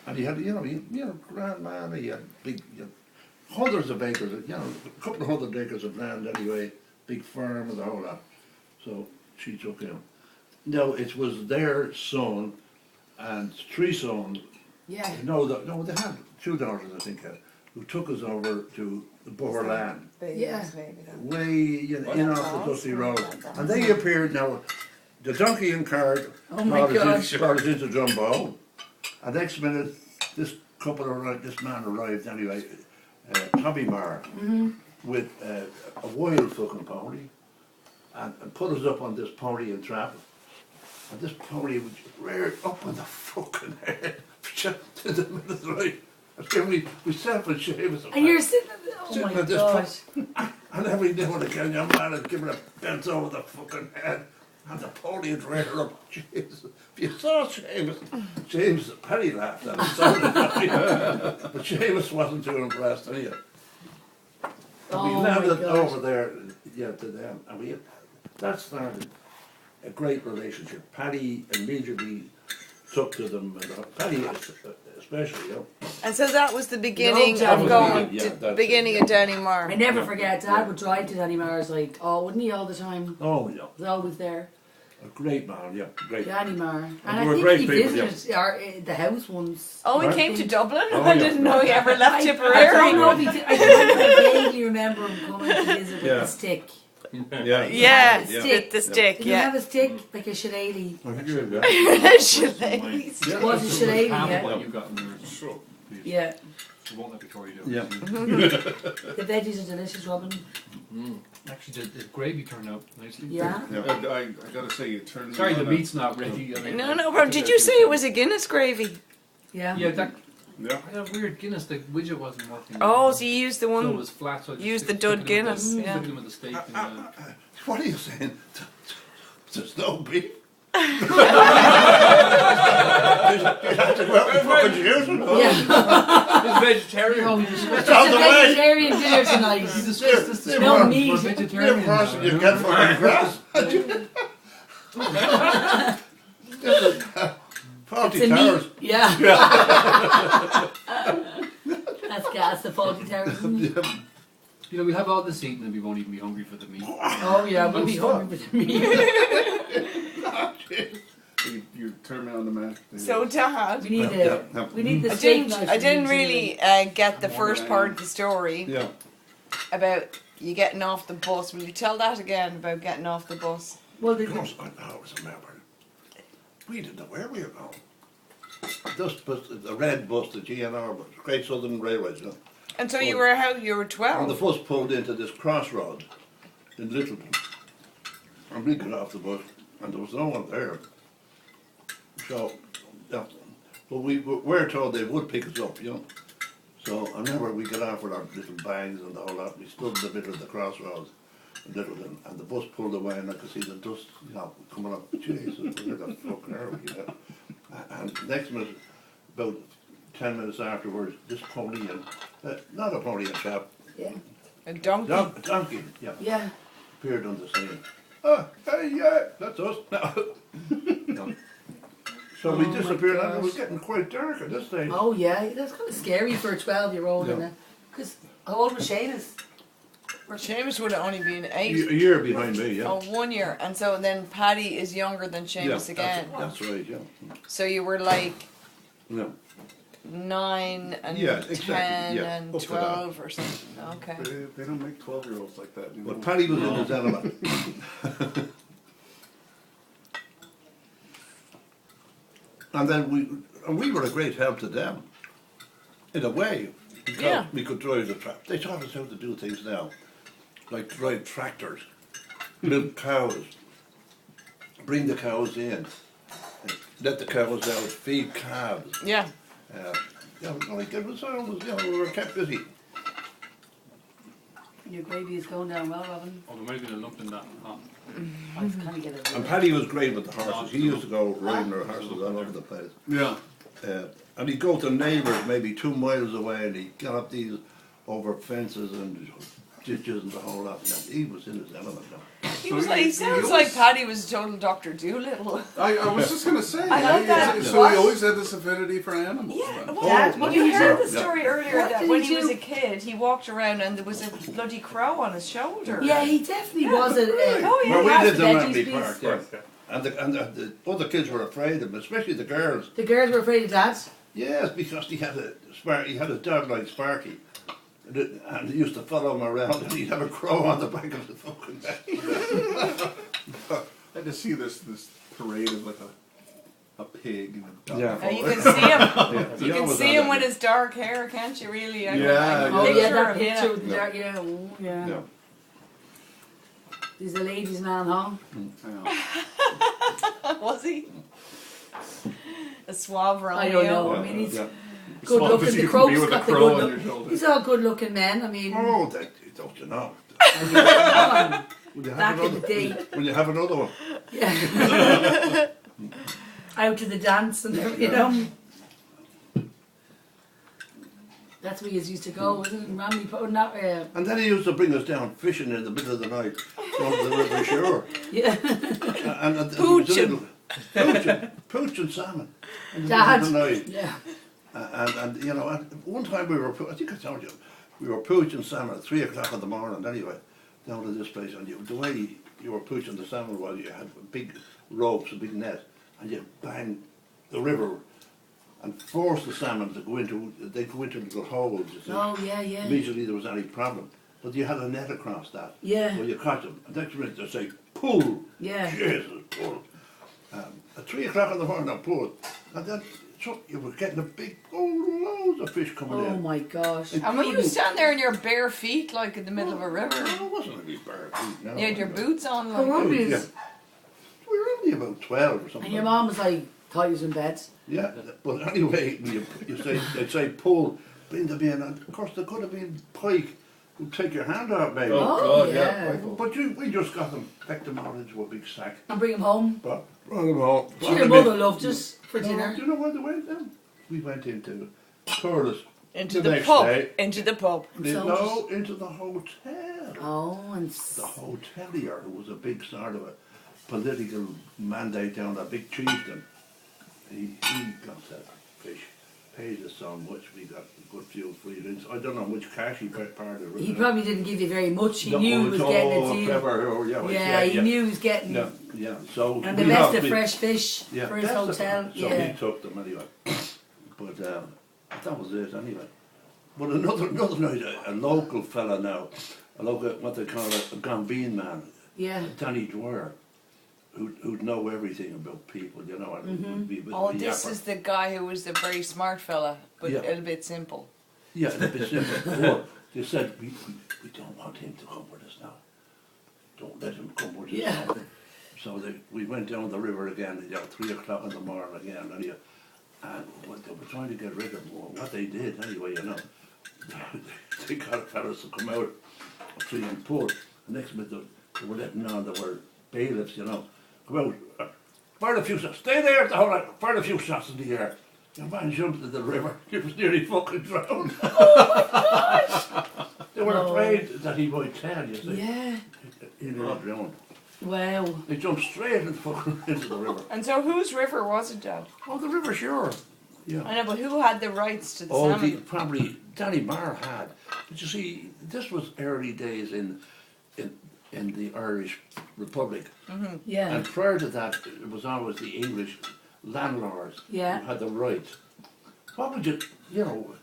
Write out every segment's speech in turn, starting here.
And he had, grand man, he had big, hundreds of acres, a couple of hundred acres of land anyway, big farm and the whole lot. So she took him. No, it was their son and three sons. Yeah. No, they had two daughters, I think, who took us over to the Borland. Yeah. Way, off the dusty road. And they appeared now, the donkey and cart Oh my gosh. brought us into Drumbo. And next minute, this man arrived anyway, Tommy Marr, with a wild fucking pony, and put us up on this pony and trap. And this pony was reared up on the fucking head, to the middle of the night. And we sat and Seamus. And you're sitting at oh my gosh. And every now and again, your man had given a bent over the fucking head. And the pony had reared her up. Jesus. If you saw Seamus Paddy laughed at it. But Seamus wasn't too impressed anyway. And we landed over there, to them. And that started a great relationship. Paddy immediately took to them. Paddy especially, And so that was the beginning of going to the beginning of Downymar. I never forget, Dad would drive to Downymar, like, wouldn't he, all the time? Oh, yeah. He was always there. A great man, great. Downymar. And And I we're think great he people, visited the house once. Oh, he Right. came to Dublin? Oh, I yeah. didn't know he ever left I Tipperary. don't know if he did. I vaguely remember him coming to visit with Yeah. a stick. Yeah. Yeah, Stick. the stick, Did you yeah. have a stick? Like a shillelagh? I think you did, Shillelaghs. It was a shillelagh, Half of yeah. what you got in your throat. Yeah. You won't let Victoria do it. Yeah. The veggies are delicious, Robin. Actually, the gravy turned out nicely. Yeah. I gotta say, it turned. Sorry, me the on meat's not ready. I mean, No, but did you say it was a Guinness gravy? Yeah. Yeah, that Yeah. I had a weird Guinness. The widget wasn't working. Oh, so you used the So it one. was flat. So I just Use the stick Dud it in Guinness, the- yeah. Stick it in with the steak. And, What are you saying? There's no beef? You have to go out and fucking use it. Yeah. It's vegetarian. It's It's a on the way. vegetarian dinner tonight. They're No more- meat. We're They're vegetarian. person you now. get from the grass. There's 40 It's a towers. meat. Yeah. That's gas, the 40 towers. You know, we'll have all this eaten and we won't even be hungry for the meat. Oh yeah, we'll be hungry for the meat. You turn me on the mat. So, Dad, We need the I steak didn't, knife I from didn't New really get the first part of the story Yeah. about you getting off the bus. Will you tell that again about getting off the bus? Well, Of course, I always remember. We didn't know where we were going. This bus, the red bus, the GNR bus, Great Southern Railways, And so you were how? You were And the 12. bus pulled into this crossroad in Littleton. And we got off the bus, and there was no one there. So, yeah, but we were told they would pick us up, So I remember we got off with our little bags and the whole lot. We stood in the middle of the crossroads in Littleton, and the bus pulled away, and I could see the dust, coming up. Jesus, where the fuck are we? And next minute, about 10 minutes afterwards, this pony and not a pony, a chap, Yeah. A donkey. a donkey, Yeah. appeared on the scene. Oh, hey, yeah, that's us. No. So we Oh my disappeared, and it was gosh. getting quite dark at this stage. Oh yeah, that's kind of scary for a 12-year-old, Yeah. isn't it? Because how old was Seamus? Seamus would have only been A 8. year behind me, yeah. Oh, 1 year. And so then Paddy is younger than Seamus Yeah, again. That's right, yeah. So you were like No. 9 and Yeah, exactly, 10 yeah, and up to 12 or something. Okay. They don't make 12-year-olds like that. But Paddy was in his element. And then we were a great help to them, in a way, because Yeah. we could drive the trap. They taught us how to do things now, like drive tractors, milk cows, bring the cows in, let the cows out, feed calves. Yeah. Like it was always, we were kept busy. Your gravy is going down well, Robin. Oh, there might have been a lump in that. I kind of get it. And Paddy was great with the horses. He used to go riding our horses all over the place. Yeah. And he'd go to neighbours maybe 2 miles away, and he'd get up these over fences and ditches and the whole lot. Yeah, he was in his element now. He sounds like Paddy was a total Dr. Doolittle. I was just gonna say. I love that. So he always had this affinity for animals. Yeah, then. well, you heard the story earlier What that did when he he was do? a kid, he walked around and there was a bloody crow on his shoulder. Yeah, he definitely was a. Oh, yeah. Well, we half did the them veggies at the piece. park, yeah. And the other kids were afraid of him, especially the girls. The girls were afraid of Dad. Yes, because he had a dog like Sparky. And he used to follow him around and he'd have a crow on the back of the fucking neck. I had to see this parade of like a pig and a duck. Yeah. You can see him. Yeah, You can see him with his dark hair, can't you? Really? I can Oh yeah, picture that him, picture with the Yeah. dark. Yeah, oh, yeah. Yeah. He's a ladies' man, huh? Was he? A suave Romeo. I don't know. I mean, he's Yeah. good Small looking. as The you can be Crows with a got the crow good on look. your shoulder. He's all good looking men. I mean, Oh, don't you know? Will you have back in another- the day. Will you have another one? Yeah. Out to the dance and everything, you know. That's where he used to go, wasn't it? Mammy putting that. And then he used to bring us down fishing in the middle of the night down to the river shore. Yeah. And Pooching. Pooching salmon. In the Dad. middle of the night. Yeah. And you know, and one time we were, I think I told you, we were pooching salmon at 3 o'clock in the morning anyway, down to this place. And the way you were pooching the salmon was you had big ropes, a big net, and you bang the river and force the salmon to go into, they go into little holes, you see. Oh yeah, yeah. Immediately there was any problem. But you had a net across that. Yeah. So you caught them. And next minute they say, pull. Yeah. Jesus, pull. At 3 o'clock in the morning, I pulled. And then so you were getting a big, loads of fish coming Oh in. my gosh. And when you stand there in your bare feet, like in the middle of a river, No, it wasn't any bare feet. No, you had your no. boots on, How like. old Yeah. is? We were only about 12 or something. And your mom was like, thought you was in bed. Yeah, but anyway, they'd say pull, bring them in. And of course, there could have been pike who'd take your hand out, maybe. Oh, God, yeah. But we just got them, packed them out into a big sack. And bring him home. But brought them home. She and your mother loved us for dinner. Do you know where they went then? We went into tourist. Into the the next pub. day. Into the pub. No, into the hotel. Oh, and The hotelier, who was a big sort of a political mandate down, a big chieftain. He got that fish, paid us so much, we got a good few free drinks. I don't know which cash he paid part of it. he probably didn't give you very much. He No, knew he was it's getting all a deal. clever, or, yeah, well, Yeah, he yeah. knew he was getting. Yeah, yeah. So And the we best lost of it. fresh fish Yeah, for his best of hotel. it. So Yeah. he took them anyway. But that was it anyway. But another night, a local fella now, a local, what they call a Gambine man, Yeah. Danny Dwyer, who'd know everything about people, you know, and would be with Oh, the this yapper. is the guy who was the very smart fella, but Yeah. a little bit simple. Yeah, a bit simple. Or they said, we don't want him to come with us now. Don't let him come with us Yeah. now. So we went down the river again, at 3 o'clock in the morning again, and they were trying to get rid of him. Well, what they did, anyway, you know, they got fellas to come out, three and pull. The next minute, they were letting on, there were bailiffs, you know, come out, fire a few shots, stay there the whole night, fire a few shots in the air. Your man jumped into the river, he was nearly fucking drowned. They were afraid that he might tell, you see. Yeah. He nearly drowned. Wow. They jumped straight into the river. And so whose river was it, Dad? Oh, the river, sure. Yeah. I know, but who had the rights to the Oh, salmon? probably Danny Marr had. But you see, this was early days in the Irish Republic. Yeah. And prior to that, it was always the English landlords Yeah. who had the rights. What would you know,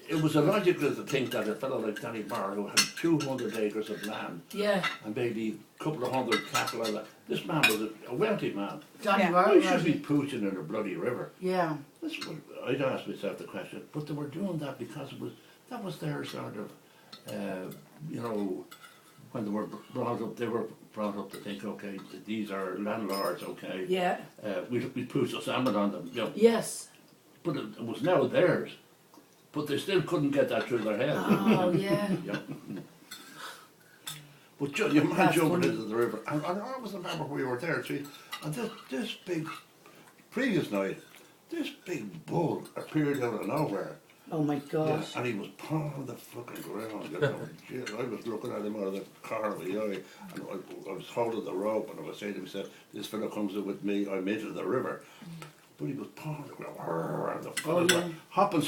it was illogical to think that a fellow like Danny Marr, who had 200 acres of land Yeah. and maybe a couple of hundred cattle, and that, this man was a wealthy man. Johnny Yeah. Marr. Why should be pooching in a bloody river? Yeah. That's what I'd ask myself the question, but they were doing that because that was their sort of, you know, when they were brought up to think, okay, these are landlords, okay, Yeah. we pooch the salmon on them, you know, Yes. but it was now theirs, but they still couldn't get that through their head. Oh, yeah. Yeah. But your man That's jumping funny. into the river, and I always remember we were there, see, and previous night, this big bull appeared out of nowhere. Oh my Yeah, gosh. and he was pawing the fucking ground, you know. Shit, I was looking at him out of the car with the eye, and I was holding the rope, and I was saying to myself, this fella comes in with me, I'm into the river. But he was pawing the ground, and the fellas were hopping,